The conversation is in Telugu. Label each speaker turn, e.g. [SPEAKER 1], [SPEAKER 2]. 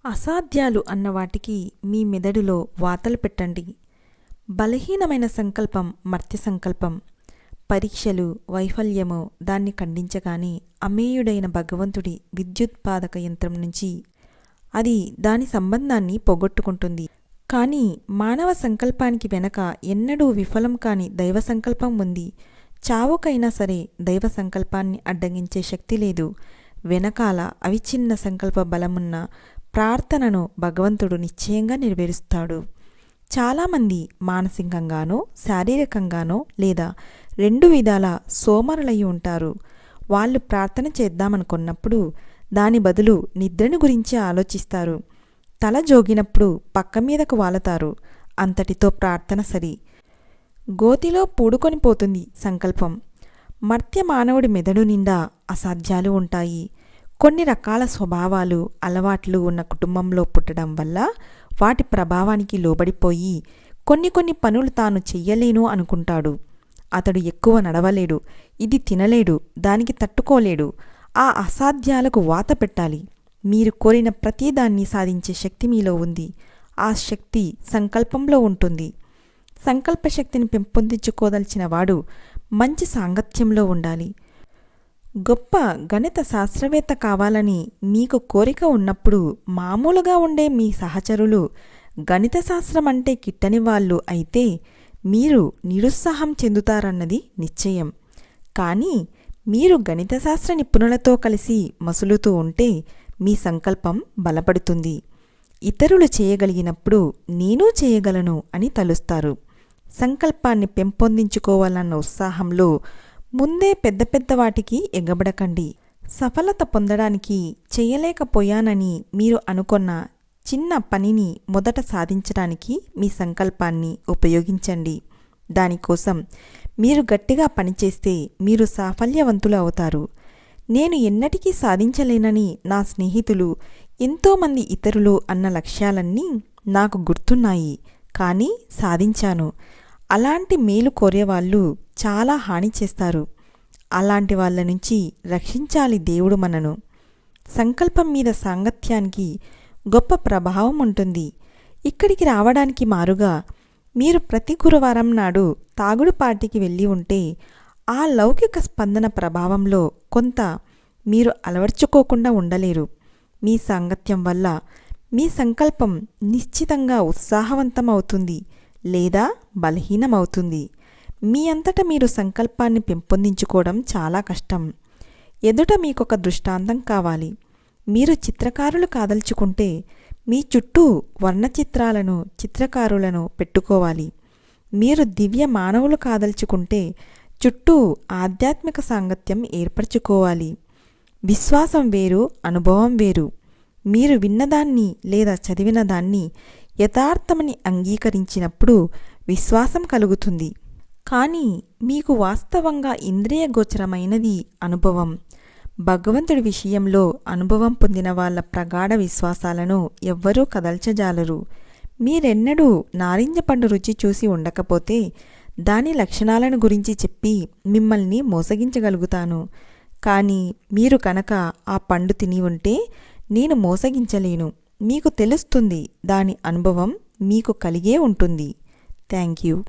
[SPEAKER 1] అసాధ్యాలు అన్న వాటికి మీ మెదడులో వాతలు పెట్టండి. బలహీనమైన సంకల్పం మర్త్య సంకల్పం. పరీక్షలు, వైఫల్యము దాన్ని ఖండించగానే అమేయుడైన భగవంతుడి విద్యుత్పాదక యంత్రం నుంచి అది దాని సంబంధాన్ని పోగొట్టుకుంటుంది. కానీ మానవ సంకల్పానికి వెనక ఎన్నడూ విఫలం కాని దైవ సంకల్పం ఉంది. చావుకైనా సరే దైవ సంకల్పాన్ని అడ్డగించే శక్తి లేదు. వెనకాల అవిచ్ఛిన్న సంకల్ప బలమున్న ప్రార్థనను భగవంతుడు నిశ్చయంగా నెరవేరుస్తాడు. చాలామంది మానసికంగానో శారీరకంగానో లేదా రెండు విధాల సోమరులయ్యి ఉంటారు. వాళ్ళు ప్రార్థన చేద్దామనుకున్నప్పుడు దాని బదులు నిద్రను గురించి ఆలోచిస్తారు. తల జోగినప్పుడు పక్క మీదకు వాలతారు. అంతటితో ప్రార్థన సరి. గోతిలో పూడుకొని పోతుంది సంకల్పం. మర్త్య మానవుడి మెదడు నిండా అసాధ్యాలు ఉంటాయి. కొన్ని రకాల స్వభావాలు, అలవాట్లు ఉన్న కుటుంబంలో పుట్టడం వల్ల వాటి ప్రభావానికి లోబడిపోయి కొన్ని పనులు తాను చెయ్యలేను అనుకుంటాడు. అతడు ఎక్కువ నడవలేడు, ఇది తినలేడు, దానికి తట్టుకోలేడు. ఆ అసాధ్యాలకు వాత పెట్టాలి. మీరు కోరిన ప్రతిదాన్ని సాధించే శక్తి మీలో ఉంది. ఆ శక్తి సంకల్పంలో ఉంటుంది. సంకల్పశక్తిని పెంపొందించుకోదలిచిన వాడు మంచి సాంగత్యంలో ఉండాలి. గొప్ప గణిత శాస్త్రవేత్త కావాలని మీకు కోరిక ఉన్నప్పుడు మామూలుగా ఉండే మీ సహచరులు గణిత శాస్త్రం అంటే కిట్టని వాళ్ళు అయితే మీరు నిరుత్సాహం చెందుతారన్నది నిశ్చయం. కానీ మీరు గణిత శాస్త్ర నిపుణులతో కలిసి మసులుతూ ఉంటే మీ సంకల్పం బలపడుతుంది. ఇతరులు చేయగలిగినప్పుడు నేనూ చేయగలను అని తలుస్తారు. సంకల్పాన్ని పెంపొందించుకోవాలన్న ఉత్సాహంలో ముందే పెద్ద వాటికి ఎగబడకండి. సఫలత పొందడానికి చేయలేకపోయానని మీరు అనుకున్న చిన్న పనిని మొదట సాధించడానికి మీ సంకల్పాన్ని ఉపయోగించండి. దానికోసం మీరు గట్టిగా పనిచేస్తే మీరు సాఫల్యవంతులు అవుతారు. నేను ఎన్నటికీ సాధించలేనని నా స్నేహితులు, ఎంతోమంది ఇతరులు అన్న లక్ష్యాలన్నీ నాకు గుర్తున్నాయి, కానీ సాధించాను. అలాంటి మేలు కోరేవాళ్ళు చాలా హాని చేస్తారు. అలాంటి వాళ్ళ నుంచి రక్షించాలి దేవుడు మనను. సంకల్పం మీద సాంగత్యానికి గొప్ప ప్రభావం ఉంటుంది. ఇక్కడికి రావడానికి మారుగా మీరు ప్రతి గురువారం నాడు తాగుడు పార్టీకి వెళ్ళి ఉంటే ఆ లౌకిక స్పందన ప్రభావంలో కొంత మీరు అలవర్చుకోకుండా ఉండలేరు. మీ సాంగత్యం వల్ల మీ సంకల్పం నిశ్చితంగా ఉత్సాహవంతం అవుతుంది లేదా బలహీనమవుతుంది. మీ అంతటా మీరు సంకల్పాన్ని పెంపొందించుకోవడం చాలా కష్టం. ఎదుట మీకొక దృష్టాంతం కావాలి. మీరు చిత్రకారులు కాదలుచుకుంటే మీ చుట్టూ వర్ణచిత్రాలను, చిత్రకారులను పెట్టుకోవాలి. మీరు దివ్య మానవులు కాదలుచుకుంటే చుట్టూ ఆధ్యాత్మిక సాంగత్యం ఏర్పరచుకోవాలి. విశ్వాసం వేరు, అనుభవం వేరు. మీరు విన్నదాన్ని లేదా చదివిన దాన్ని యథార్థమని అంగీకరించినప్పుడు విశ్వాసం కలుగుతుంది. కానీ మీకు వాస్తవంగా ఇంద్రియగోచరమైనది అనుభవం. భగవంతుడి విషయంలో అనుభవం పొందిన వాళ్ళ ప్రగాఢ విశ్వాసాలను ఎవ్వరూ కదల్చజాలరు. మీరెన్నడూ నారింజ పండు రుచి చూసి ఉండకపోతే దాని లక్షణాలను గురించి చెప్పి మిమ్మల్ని మోసగించగలుగుతాను. కానీ మీరు కనుక ఆ పండు తిని ఉంటే నేను మోసగించలేను. మీకు తెలుస్తుంది. దాని అనుభవం మీకు కలిగే ఉంటుంది. Thank you.